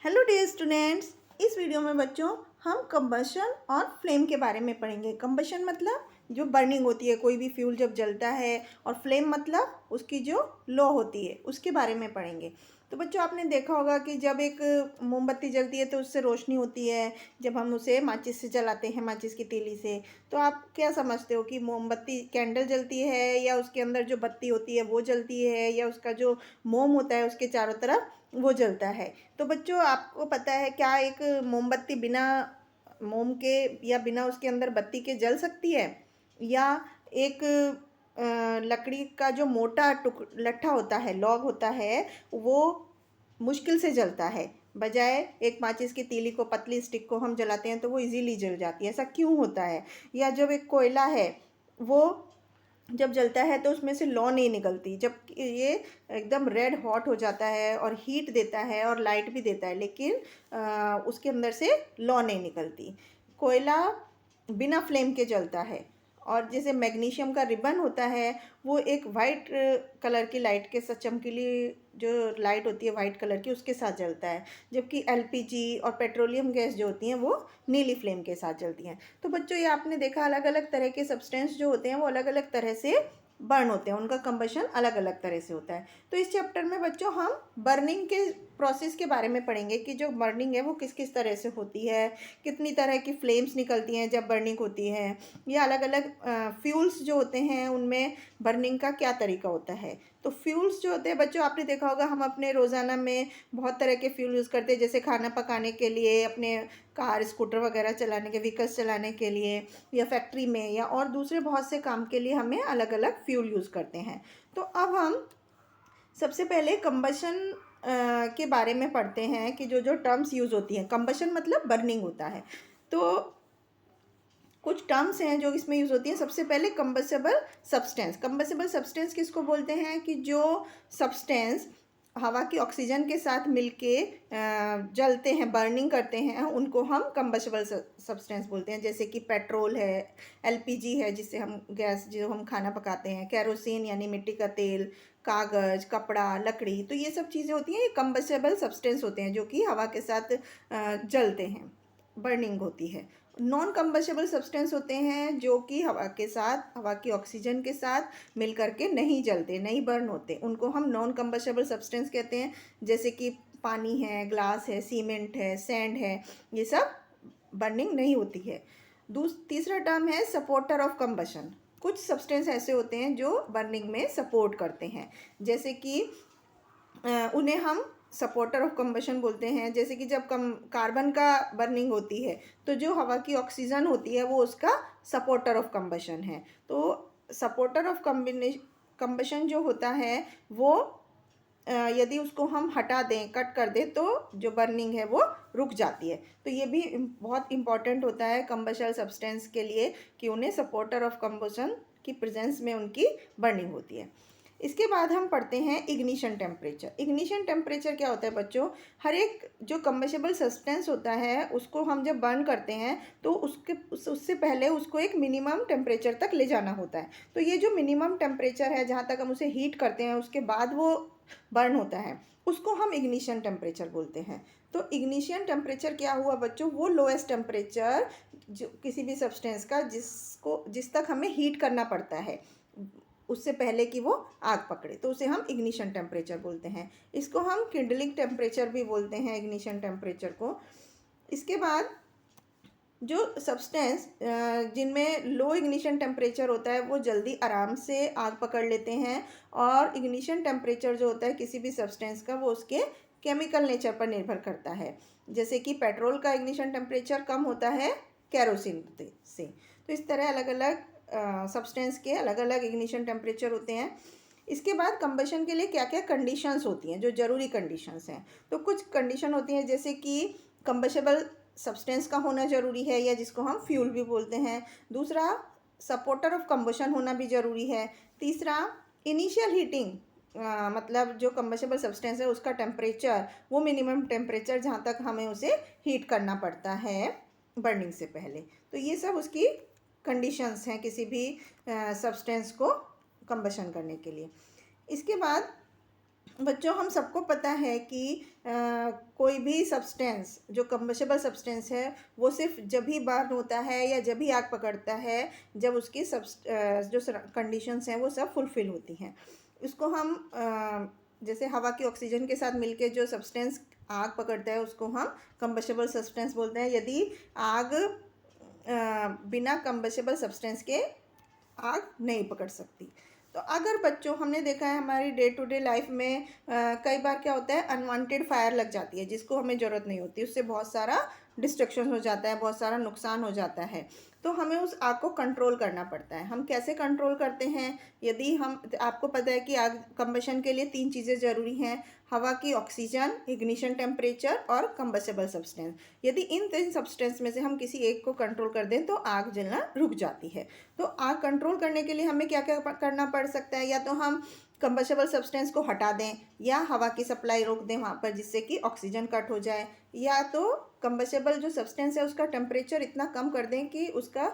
Hello dear students, इस video में बच्चों हम कंबशन और फ्लेम के बारे में पढ़ेंगे। कंबशन मतलब जो बर्निंग होती है, कोई भी फ्यूल जब जलता है, और फ्लेम मतलब उसकी जो लौ होती है उसके बारे में पढ़ेंगे। तो बच्चों आपने देखा होगा कि जब एक मोमबत्ती जलती है तो उससे रोशनी होती है। जब हम उसे माचिस से जलाते हैं, माचिस की तीली से, तो आप क्या समझते हो कि मोमबत्ती कैंडल जलती है या उसके अंदर जो बत्ती होती है वो जलती है, या उसका जो मोम होता है उसके चारों तरफ वो जलता है। तो बच्चों आपको पता है क्या एक मोमबत्ती बिना मोम के या बिना उसके अंदर बत्ती के जल सकती है, या एक लकड़ी का जो मोटा लट्ठा होता है, लॉग होता है, वो मुश्किल से जलता है, बजाय एक माचिस की तीली को, पतली स्टिक को हम जलाते हैं तो वो इजीली जल जाती है। ऐसा क्यों होता है? या जब एक कोयला है वो जब जलता है तो उसमें से लौ नहीं निकलती, जब ये एकदम रेड हॉट हो जाता है और हीट देता है और लाइट भी देता है, लेकिन उसके अंदर से लौ नहीं निकलती। कोयला बिना फ्लेम के जलता है। और जैसे मैग्नीशियम का रिबन होता है, वो एक वाइट कलर की लाइट के साथ, चमकीली जो लाइट होती है वाइट कलर की, उसके साथ जलता है। जबकि एलपीजी और पेट्रोलियम गैस जो होती हैं वो नीली फ्लेम के साथ जलती हैं। तो बच्चों ये आपने देखा, अलग अलग तरह के सब्सटेंस जो होते हैं वो अलग अलग तरह से बर्न होते हैं, उनका कंबशन अलग अलग तरह से होता है। तो इस चैप्टर में बच्चों हम बर्निंग के प्रोसेस के बारे में पढ़ेंगे कि जो बर्निंग है वो किस किस तरह से होती है, कितनी तरह की फ्लेम्स निकलती हैं जब बर्निंग होती है, या अलग अलग फ्यूल्स जो होते हैं उनमें बर्निंग का क्या तरीका होता है। तो फ्यूल्स जो होते हैं बच्चों आपने देखा होगा, हम अपने रोज़ाना में बहुत तरह के फ्यूल यूज़ करते हैं, जैसे खाना पकाने के लिए, अपने कार स्कूटर वगैरह चलाने के, व्हीकल्स चलाने के लिए, या फैक्ट्री में, या और दूसरे बहुत से काम के लिए हमें अलग अलग फ्यूल यूज़ करते हैं। तो अब हम सबसे पहले कंबशन के बारे में पढ़ते हैं कि जो जो टर्म्स यूज़ होती हैं। कंबशन मतलब बर्निंग होता है, तो कुछ टर्म्स हैं जो इसमें यूज़ होती हैं। सबसे पहले कंबसेबल सब्सटेंस। कंबसेबल सब्सटेंस किसको बोलते हैं? कि जो सब्सटेंस हवा की ऑक्सीजन के साथ मिलके जलते हैं, बर्निंग करते हैं, उनको हम कंबसेबल सब्सटेंस बोलते हैं। जैसे कि पेट्रोल है, एलपीजी है जिससे हम गैस जो हम खाना पकाते हैं, केरोसिन यानी मिट्टी का तेल, कागज़, कपड़ा, लकड़ी, तो ये सब चीज़ें होती हैं, ये कंबसेबल सब्सटेंस होते हैं जो कि हवा के साथ जलते हैं, बर्निंग होती है। नॉन कंबसेबल सब्सटेंस होते हैं जो कि हवा के साथ, हवा की ऑक्सीजन के साथ मिल करके नहीं जलते, नहीं बर्न होते, उनको हम नॉन कंबसेबल सब्सटेंस कहते हैं। जैसे कि पानी है, ग्लास है, सीमेंट है, सैंड है, ये सब बर्निंग नहीं होती है। तीसरा टर्म है सपोर्टर ऑफ कंबशन। कुछ सब्सटेंस ऐसे होते हैं जो बर्निंग में सपोर्ट करते हैं, जैसे कि उन्हें हम सपोर्टर ऑफ कंबशन बोलते हैं। जैसे कि जब कार्बन का बर्निंग होती है तो जो हवा की ऑक्सीजन होती है वो उसका सपोर्टर ऑफ कंबशन है। तो सपोर्टर ऑफ कंबशन जो होता है वो यदि उसको हम हटा दें, कट कर दें, तो जो बर्निंग है वो रुक जाती है। तो ये भी बहुत इंपॉर्टेंट होता है कंबशन सब्सटेंस के लिए कि उन्हें सपोर्टर ऑफ कंबशन की प्रेजेंस में उनकी बर्निंग होती है। इसके बाद हम पढ़ते हैं इग्निशन टेम्परेचर। इग्निशन टेम्परेचर क्या होता है बच्चों? हर एक जो कंबशेबल सब्सटेंस होता है उसको हम जब बर्न करते हैं तो उससे पहले उसको एक मिनिमम टेम्परेचर तक ले जाना होता है। तो ये जो मिनिमम टेम्परेचर है जहाँ तक हम उसे हीट करते हैं उसके बाद वो बर्न होता है, उसको हम इग्निशन टेम्परेचर बोलते हैं। तो इग्निशन टेम्परेचर क्या हुआ बच्चों? वो लोएस्ट टेम्परेचर जो किसी भी सब्सटेंस का जिस तक हमें हीट करना पड़ता है उससे पहले कि वो आग पकड़े, तो उसे हम इग्निशन टेम्परेचर बोलते हैं। इसको हम किंडलिंग टेम्परेचर भी बोलते हैं, इग्निशन टेम्परेचर को। इसके बाद जो सब्सटेंस जिनमें लो इग्निशन टेम्परेचर होता है वो जल्दी आराम से आग पकड़ लेते हैं, और इग्निशन टेम्परेचर जो होता है किसी भी सब्सटेंस का वो उसके केमिकल नेचर पर निर्भर करता है। जैसे कि पेट्रोल का इग्निशन टेम्परेचर कम होता है केरोसिन से। तो इस तरह अलग अलग सब्सटेंस के अलग अलग इग्निशन टेम्परेचर होते हैं। इसके बाद कंबशन के लिए क्या क्या कंडीशंस होती हैं, जो ज़रूरी कंडीशंस हैं? तो कुछ कंडीशन होती हैं जैसे कि कंबशेबल सब्सटेंस का होना ज़रूरी है, या जिसको हम फ्यूल भी बोलते हैं। दूसरा, सपोर्टर ऑफ कंबशन होना भी ज़रूरी है। तीसरा, इनिशियल हीटिंग, मतलब जो कंबशेबल सब्सटेंस है उसका टेम्परेचर, वो मिनिमम टेम्परेचर जहाँ तक हमें उसे हीट करना पड़ता है बर्निंग से पहले। तो ये सब उसकी कंडीशंस हैं किसी भी सब्सटेंस को कंबशन करने के लिए। इसके बाद बच्चों हम सबको पता है कि कोई भी सब्सटेंस जो कंबशेबल सब्सटेंस है वो सिर्फ जब ही बर्न होता है या जब ही आग पकड़ता है जब उसकी जो कंडीशंस हैं वो सब फुलफिल होती हैं। इसको हम जैसे हवा की ऑक्सीजन के साथ मिलके जो सब्सटेंस आग पकड़ता है उसको हम कंबशेबल सब्सटेंस बोलते हैं। यदि आग बिना कंबशेबल सब्सटेंस के आग नहीं पकड़ सकती। तो अगर बच्चों हमने देखा है हमारी डे टू डे लाइफ में कई बार क्या होता है अनवांटेड फायर लग जाती है जिसको हमें ज़रूरत नहीं होती, उससे बहुत सारा डिस्ट्रक्शन हो जाता है, बहुत सारा नुकसान हो जाता है। तो हमें उस आग को कंट्रोल करना पड़ता है। हम कैसे कंट्रोल करते हैं? यदि हम आपको पता है कि आग कंबशन के लिए 3 चीज़ें ज़रूरी हैं, हवा की ऑक्सीजन, इग्निशन टेम्परेचर और कंबसेबल सब्सटेंस। यदि इन 3 सब्सटेंस में से हम किसी एक को कंट्रोल कर दें तो आग जलना रुक जाती है। तो आग कंट्रोल करने के लिए हमें क्या क्या करना पड़ सकता है? या तो हम कंबशेबल सब्सटेंस को हटा दें या हवा की सप्लाई रोक दें वहाँ पर जिससे कि ऑक्सीजन कट हो जाए, या तो कंबशेबल जो सब्सटेंस है उसका टेम्परेचर इतना कम कर दें कि उसका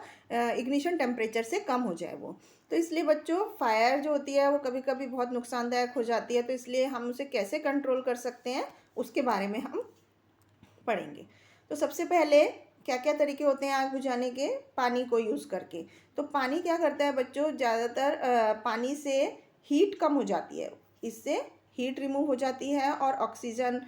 इग्निशन टेम्परेचर से कम हो जाए वो। तो इसलिए बच्चों फायर जो होती है वो कभी कभी बहुत नुकसानदायक हो जाती है, तो इसलिए हम उसे कैसे कंट्रोल कर सकते हैं उसके बारे में हम पढ़ेंगे। तो सबसे पहले क्या क्या तरीके होते हैं आग बुझाने के? पानी को यूज़ करके। तो पानी क्या करता है बच्चों, ज़्यादातर पानी से हीट कम हो जाती है, इससे हीट रिमूव हो जाती है और ऑक्सीजन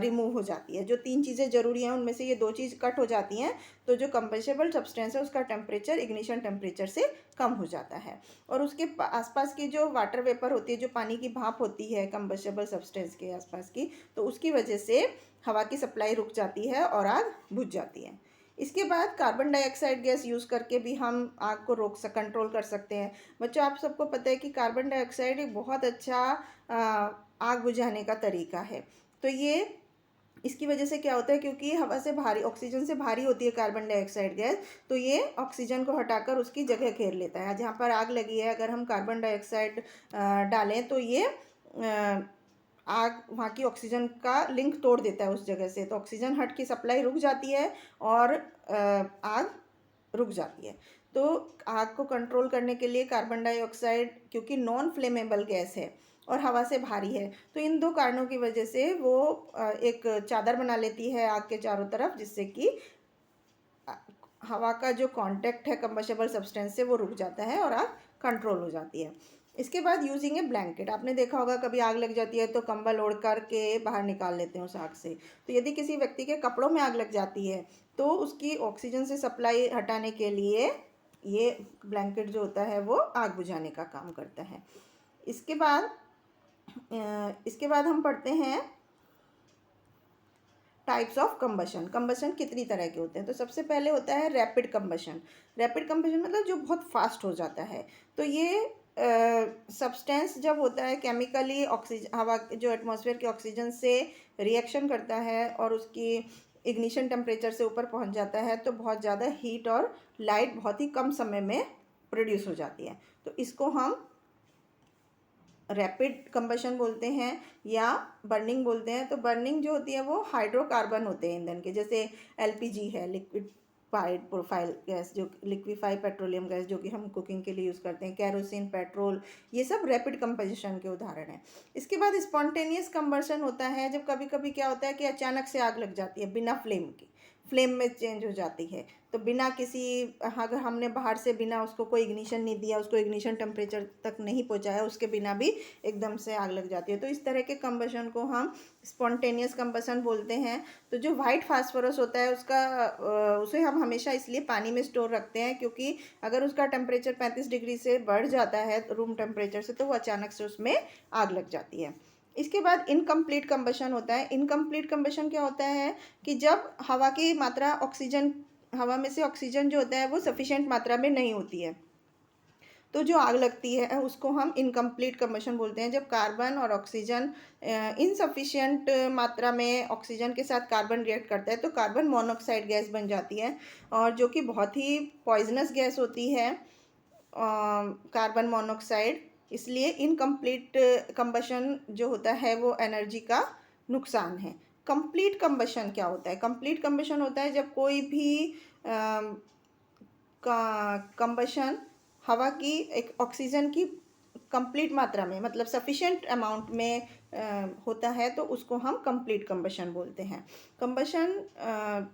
रिमूव हो जाती है। जो 3 चीज़ें ज़रूरी हैं उनमें से ये 2 चीज़ कट हो जाती हैं, तो जो कंबशेबल सब्सटेंस है उसका टेम्परेचर इग्निशन टेम्परेचर से कम हो जाता है। और उसके आसपास की जो वाटर वेपर होती है, जो पानी की भाप होती है कंबशेबल सब्सटेंस के आसपास की, तो उसकी वजह से हवा की सप्लाई रुक जाती है और आग बुझ जाती है। इसके बाद कार्बन डाइऑक्साइड गैस यूज़ करके भी हम आग को कंट्रोल कर सकते हैं। बच्चों आप सबको पता है कि कार्बन डाइऑक्साइड एक बहुत अच्छा आग बुझाने का तरीका है। तो ये इसकी वजह से क्या होता है, क्योंकि हवा से भारी, ऑक्सीजन से भारी होती है कार्बन डाइऑक्साइड गैस, तो ये ऑक्सीजन को हटाकर उसकी जगह घेर लेता है। जहाँ पर आग लगी है अगर हम कार्बन डाइऑक्साइड डालें तो ये आग वहाँ की ऑक्सीजन का लिंक तोड़ देता है उस जगह से, तो ऑक्सीजन हट की सप्लाई रुक जाती है और आग रुक जाती है। तो आग को कंट्रोल करने के लिए कार्बन डाइऑक्साइड क्योंकि नॉन फ्लेमेबल गैस है और हवा से भारी है, तो इन 2 कारणों की वजह से वो एक चादर बना लेती है आग के चारों तरफ, जिससे कि हवा का जो कांटेक्ट है कंबशेबल सब्सटेंस से वो रुक जाता है और आग कंट्रोल हो जाती है। इसके बाद यूजिंग ए ब्लैंकेट, आपने देखा होगा कभी आग लग जाती है तो कंबल ओढ़ कर के बाहर निकाल लेते हैं उस आग से। तो यदि किसी व्यक्ति के कपड़ों में आग लग जाती है तो उसकी ऑक्सीजन से सप्लाई हटाने के लिए ये ब्लैंकेट जो होता है वो आग बुझाने का काम करता है। इसके बाद हम पढ़ते हैं टाइप्स ऑफ कंबशन। कंबशन कितनी तरह के होते हैं? तो सबसे पहले होता है रैपिड कंबशन। रैपिड कंबशन मतलब जो बहुत फास्ट हो जाता है। तो ये सब्सटेंस जब होता है केमिकली ऑक्सीजन, हवा जो एटमॉस्फेयर के ऑक्सीजन से रिएक्शन करता है और उसकी इग्निशन टेम्परेचर से ऊपर पहुंच जाता है, तो बहुत ज़्यादा हीट और लाइट बहुत ही कम समय में प्रोड्यूस हो जाती है। तो इसको हम रैपिड कंबशन बोलते हैं या बर्निंग बोलते हैं। तो बर्निंग जो होती है वो हाइड्रोकार्बन होते हैं ईंधन के, जैसे एलपीजी है, लिक्विफाइड प्रोफाइल गैस, जो लिक्विफाइड पेट्रोलियम गैस जो कि हम कुकिंग के लिए यूज़ करते हैं, कैरोसिन, पेट्रोल, ये सब रैपिड कंबशन के उदाहरण हैं। इसके बाद स्पॉन्टेनियस कंबशन होता है, जब कभी कभी क्या होता है कि अचानक से आग लग जाती है बिना फ्लेम की, फ्लेम में चेंज हो जाती है। तो बिना किसी, अगर हमने बाहर से बिना उसको कोई इग्निशन नहीं दिया, उसको इग्निशन टेम्परेचर तक नहीं पहुंचाया, उसके बिना भी एकदम से आग लग जाती है। तो इस तरह के कंबशन को हम स्पॉन्टेनियस कंबशन बोलते हैं। तो जो वाइट फास्फोरस होता है उसे हम हमेशा इसलिए पानी में स्टोर रखते हैं क्योंकि अगर उसका टेम्परेचर 35 डिग्री से बढ़ जाता है रूम टेम्परेचर से, तो वो अचानक से उसमें आग लग जाती है। इसके बाद इनकम्प्लीट कंबशन होता है। इनकम्प्लीट कंबशन क्या होता है कि जब हवा की मात्रा, ऑक्सीजन, हवा में से ऑक्सीजन जो होता है वो सफिशिएंट मात्रा में नहीं होती है, तो जो आग लगती है उसको हम इनकम्प्लीट कंबशन बोलते हैं। जब कार्बन और ऑक्सीजन इनसफिशिएंट मात्रा में ऑक्सीजन के साथ कार्बन रिएक्ट करता है तो कार्बन मोनोऑक्साइड गैस बन जाती है, और जो कि बहुत ही पॉइजनस गैस होती है कार्बन मोनोऑक्साइड। इसलिए इनकम्प्लीट कंबशन जो होता है वो एनर्जी का नुकसान है। कंप्लीट कंबशन क्या होता है? कंप्लीट कंबशन होता है जब कोई भी कंबशन हवा की, एक ऑक्सीजन की कंप्लीट मात्रा में, मतलब सफिशिएंट अमाउंट में होता है तो उसको हम कंप्लीट कंबशन बोलते हैं। कंबशन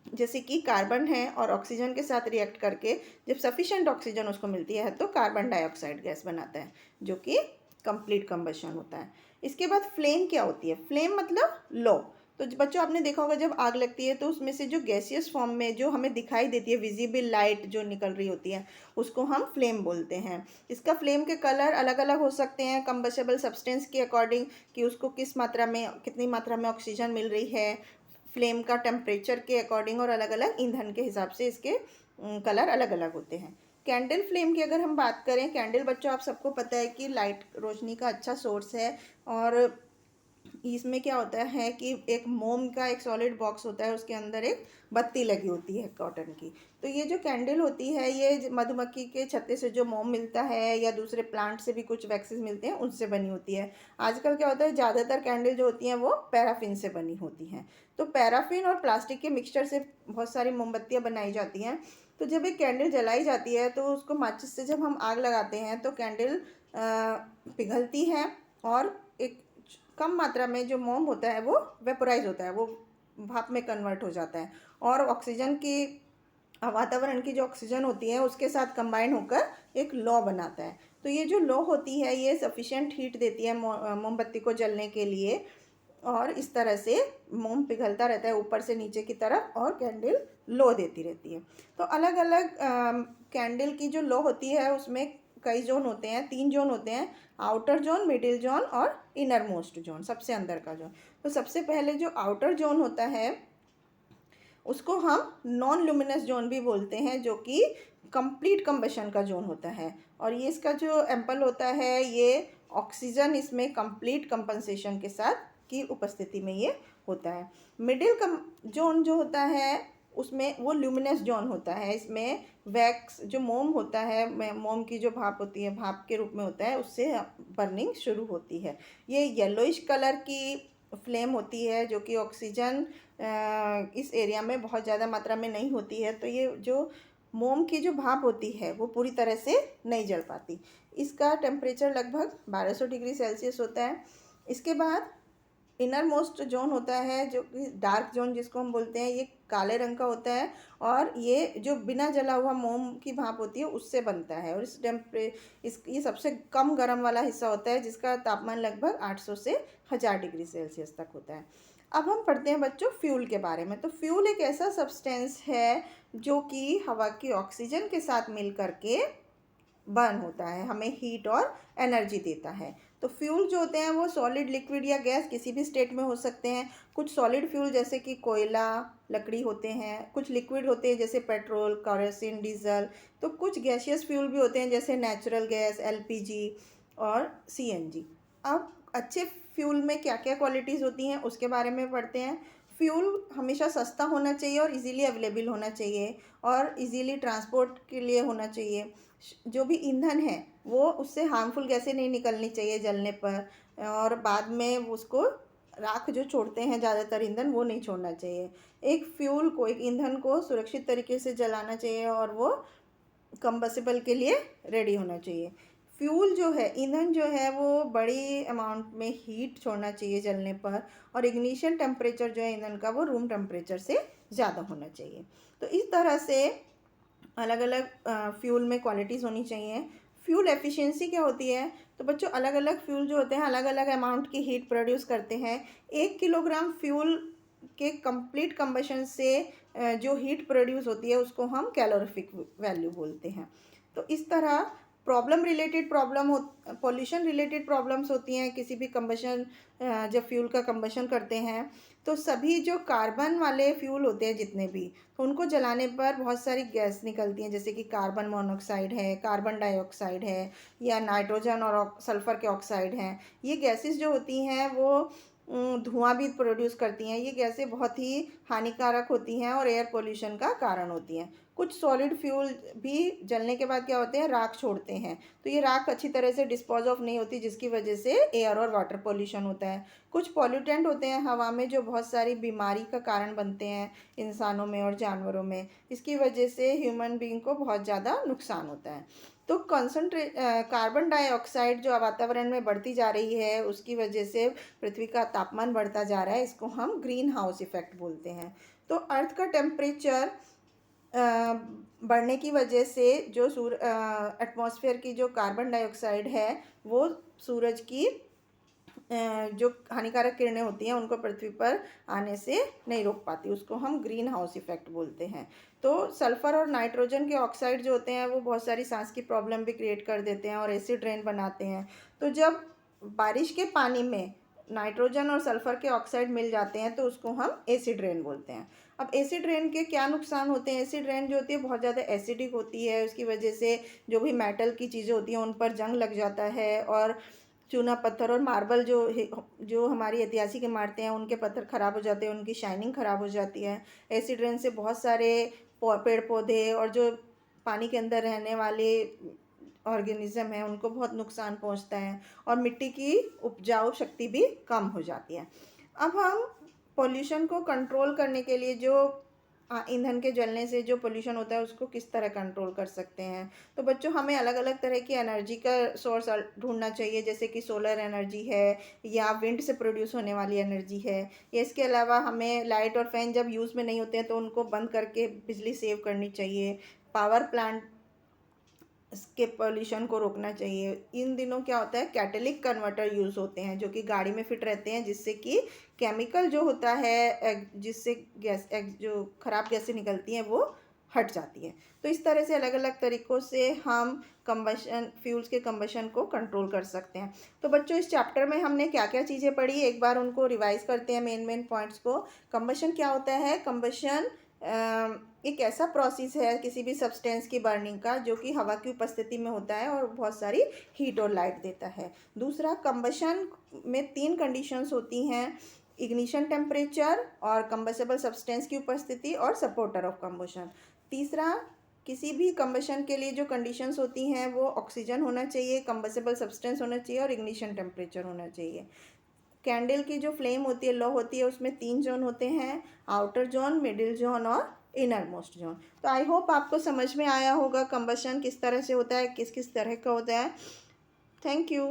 जैसे कि कार्बन है और ऑक्सीजन के साथ रिएक्ट करके जब सफिशिएंट ऑक्सीजन उसको मिलती है तो कार्बन डाइऑक्साइड गैस बनाता है, जो कि कंप्लीट कंबशन होता है। इसके बाद फ्लेम क्या होती है? फ्लेम मतलब लो। तो बच्चों आपने देखा होगा जब आग लगती है तो उसमें से जो गैसियस फॉर्म में जो हमें दिखाई देती है विजिबल लाइट जो निकल रही होती है उसको हम फ्लेम बोलते हैं। इसका फ्लेम के कलर अलग अलग हो सकते हैं कंबस्टेबल सब्सटेंस के अकॉर्डिंग, कि उसको किस मात्रा में, कितनी मात्रा में ऑक्सीजन मिल रही है, फ्लेम का टेम्परेचर के अकॉर्डिंग और अलग अलग ईंधन के हिसाब से इसके कलर अलग अलग होते हैं। कैंडल फ्लेम की अगर हम बात करें, कैंडल बच्चों आप सबको पता है कि लाइट रोशनी का अच्छा सोर्स है, और इसमें क्या होता है कि एक मोम का एक सॉलिड बॉक्स होता है, उसके अंदर एक बत्ती लगी होती है कॉटन की। तो ये जो कैंडल होती है ये मधुमक्खी के छत्ते से जो मोम मिलता है या दूसरे प्लांट से भी कुछ वैक्सेस मिलते हैं उनसे बनी होती है। आजकल क्या होता है ज़्यादातर कैंडल जो होती हैं वो पैराफिन से बनी होती हैं। तो पैराफिन और प्लास्टिक के मिक्सचर से बहुत सारी मोमबत्तियाँ बनाई जाती हैं। तो जब एक कैंडल जलाई जाती है तो उसको माचिस से जब हम आग लगाते हैं तो कैंडल पिघलती है और एक कम मात्रा में जो मोम होता है वो वेपोराइज होता है, वो भाप में कन्वर्ट हो जाता है और ऑक्सीजन की, वातावरण की जो ऑक्सीजन होती है उसके साथ कंबाइन होकर एक लौ बनाता है। तो ये जो लौ होती है ये सफिशिएंट हीट देती है मोमबत्ती को जलने के लिए, और इस तरह से मोम पिघलता रहता है ऊपर से नीचे की तरफ और कैंडल लो देती रहती है। तो अलग अलग कैंडल की जो लो होती है उसमें कई जोन होते हैं, 3 जोन होते हैं, आउटर जोन, मिडिल जोन और इनर मोस्ट जोन, सबसे अंदर का जोन। तो सबसे पहले जो आउटर जोन होता है उसको हम नॉन ल्यूमिनस जोन भी बोलते हैं, जो कि कंप्लीट कंबशन का जोन होता है। और ये इसका जो एम्पल होता है ये ऑक्सीजन इसमें कंप्लीट कंपनसेशन के साथ की उपस्थिति में ये होता है। मिडिल जोन जो होता है उसमें वो ल्यूमिनस जोन होता है। इसमें वैक्स जो मोम होता है, मोम की जो भाप होती है, भाप के रूप में होता है, उससे बर्निंग शुरू होती है। ये येलोइश कलर की फ्लेम होती है जो कि ऑक्सीजन इस एरिया में बहुत ज़्यादा मात्रा में नहीं होती है, तो ये जो मोम की जो भाप होती है वो पूरी तरह से नहीं जल पाती। इसका टेम्परेचर लगभग 1200 डिग्री सेल्सियस होता है। इसके बाद इनर मोस्ट जोन होता है जो कि डार्क जोन जिसको हम बोलते हैं, ये काले रंग का होता है और ये जो बिना जला हुआ मोम की भाप होती है उससे बनता है, और ये सबसे कम गर्म वाला हिस्सा होता है जिसका तापमान लगभग 800 से 1000 डिग्री सेल्सियस तक होता है। अब हम पढ़ते हैं बच्चों फ्यूल के बारे में। तो फ्यूल एक ऐसा सब्सटेंस है जो कि हवा की ऑक्सीजन के साथ मिल करके बर्न होता है, हमें हीट और एनर्जी देता है। तो फ्यूल जो होते हैं वो सॉलिड, लिक्विड या गैस किसी भी स्टेट में हो सकते हैं। कुछ सॉलिड फ्यूल जैसे कि कोयला, लकड़ी होते हैं, कुछ लिक्विड होते हैं जैसे पेट्रोल, केरोसिन, डीजल। तो कुछ गैसियस फ्यूल भी होते हैं जैसे नेचुरल गैस, एलपीजी और सीएनजी। अब अच्छे फ्यूल में क्या क्या क्वालिटीज़ होती हैं उसके बारे में पढ़ते हैं। फ्यूल हमेशा सस्ता होना चाहिए और इजीली अवेलेबल होना चाहिए और इजीली ट्रांसपोर्ट के लिए होना चाहिए। जो भी ईंधन है वो उससे हार्मफुल गैसें नहीं निकलनी चाहिए जलने पर, और बाद में उसको राख जो छोड़ते हैं ज़्यादातर ईंधन वो नहीं छोड़ना चाहिए। एक फ्यूल को, एक ईंधन को सुरक्षित तरीके से जलाना चाहिए और वो कंबस्टिबल के लिए रेडी होना चाहिए। फ्यूल जो है, ईंधन जो है वो बड़ी अमाउंट में हीट छोड़ना चाहिए जलने पर, और इग्निशन टेम्परेचर जो है ईंधन का वो रूम टेम्परेचर से ज़्यादा होना चाहिए। तो इस तरह से अलग अलग फ्यूल में क्वालिटीज़ होनी चाहिए। फ्यूल एफिशिएंसी क्या होती है? तो बच्चों अलग अलग फ्यूल जो होते हैं अलग अलग अमाउंट की हीट प्रोड्यूस करते हैं। 1 किलोग्राम फ्यूल के कंप्लीट कंबशन से जो हीट प्रोड्यूस होती है उसको हम कैलोरीफिक वैल्यू बोलते हैं। तो इस तरह प्रॉब्लम रिलेटेड प्रॉब्लम हो, पॉल्यूशन रिलेटेड प्रॉब्लम्स होती हैं किसी भी कंबशन, जब फ्यूल का कंबशन करते हैं तो सभी जो कार्बन वाले फ्यूल होते हैं जितने भी, तो उनको जलाने पर बहुत सारी गैस निकलती हैं जैसे कि कार्बन मोनोऑक्साइड है, कार्बन डाइऑक्साइड है, या नाइट्रोजन और सल्फ़र के ऑक्साइड हैं। ये गैसेस जो होती हैं वो धुआं भी प्रोड्यूस करती हैं। ये गैसें बहुत ही हानिकारक होती हैं और एयर पोल्यूशन का कारण होती हैं। कुछ सॉलिड फ्यूल भी जलने के बाद क्या होते हैं, राख छोड़ते हैं, तो ये राख अच्छी तरह से डिस्पोज ऑफ नहीं होती जिसकी वजह से एयर और वाटर पोल्यूशन होता है। कुछ पॉल्यूटेंट होते हैं हवा में जो बहुत सारी बीमारी का कारण बनते हैं इंसानों में और जानवरों में, इसकी वजह से ह्यूमन बीइंग को बहुत ज़्यादा नुकसान होता है। तो कार्बन डाइऑक्साइड जो वातावरण में बढ़ती जा रही है उसकी वजह से पृथ्वी का तापमान बढ़ता जा रहा है, इसको हम ग्रीन हाउस इफेक्ट बोलते हैं। तो अर्थ का टेम्परेचर बढ़ने की वजह से जो एटमॉस्फेयर की जो कार्बन डाइऑक्साइड है वो सूरज की जो हानिकारक किरणें होती हैं उनको पृथ्वी पर आने से नहीं रोक पाती, उसको हम ग्रीन हाउस इफेक्ट बोलते हैं। तो सल्फ़र और नाइट्रोजन के ऑक्साइड जो होते हैं वो बहुत सारी सांस की प्रॉब्लम भी क्रिएट कर देते हैं और एसिड रेन बनाते हैं। तो जब बारिश के पानी में नाइट्रोजन और सल्फ़र के ऑक्साइड मिल जाते हैं तो उसको हम एसिड रेन बोलते हैं। अब एसिड रेन के क्या नुकसान होते हैं? एसिड रेन जो होती है बहुत ज़्यादा एसिडिक होती है, उसकी वजह से जो भी मेटल की चीज़ें होती हैं उन पर जंग लग जाता है और चूना पत्थर और मार्बल जो हमारी ऐतिहासिक इमारतें हैं उनके पत्थर ख़राब हो जाते हैं, उनकी शाइनिंग ख़राब हो जाती है। एसिड रेन से बहुत सारे पेड़ पौधे और जो पानी के अंदर रहने वाले ऑर्गेनिज्म हैं उनको बहुत नुकसान पहुंचता है और मिट्टी की उपजाऊ शक्ति भी कम हो जाती है। अब हम पोल्यूशन को कंट्रोल करने के लिए जो ईंधन के जलने से जो पोल्यूशन होता है उसको किस तरह कंट्रोल कर सकते हैं? तो बच्चों हमें अलग अलग तरह की एनर्जी का सोर्स ढूंढना चाहिए, जैसे कि सोलर एनर्जी है या विंड से प्रोड्यूस होने वाली एनर्जी है, या इसके अलावा हमें लाइट और फैन जब यूज़ में नहीं होते हैं तो उनको बंद करके बिजली सेव करनी चाहिए। पावर प्लांट इसके पॉल्यूशन को रोकना चाहिए। इन दिनों क्या होता है, कैटेलिक कन्वर्टर यूज़ होते हैं जो कि गाड़ी में फिट रहते हैं, जिससे कि केमिकल जो होता है जिससे गैस जो खराब गैसें निकलती हैं वो हट जाती है। तो इस तरह से अलग अलग तरीक़ों से हम कंबशन फ्यूल्स के कंबशन को कंट्रोल कर सकते हैं। तो बच्चों इस चैप्टर में हमने क्या क्या चीज़ें पढ़ी, एक बार उनको रिवाइज करते हैं मेन पॉइंट्स को। कंबशन क्या होता है? कंबशन एक ऐसा प्रोसेस है किसी भी सब्सटेंस की बर्निंग का जो कि हवा की उपस्थिति में होता है और बहुत सारी हीट और लाइट देता है। दूसरा, कंबशन में 3 कंडीशंस होती हैं, इग्निशन टेम्परेचर और कंबसेबल सब्सटेंस की उपस्थिति और सपोर्टर ऑफ कंबशन। तीसरा, किसी भी कंबशन के लिए जो कंडीशंस होती हैं वो ऑक्सीजन होना चाहिए, कंबसेबल सब्सटेंस होना चाहिए और इग्निशन टेम्परेचर होना चाहिए। कैंडल की जो फ्लेम होती है, लौ होती है, उसमें 3 जोन होते हैं, आउटर जोन, मिडिल जोन और इनर मोस्ट जोन। तो आई होप आपको समझ में आया होगा कंबशन किस तरह से होता है, किस किस तरह का होता है। Thank you.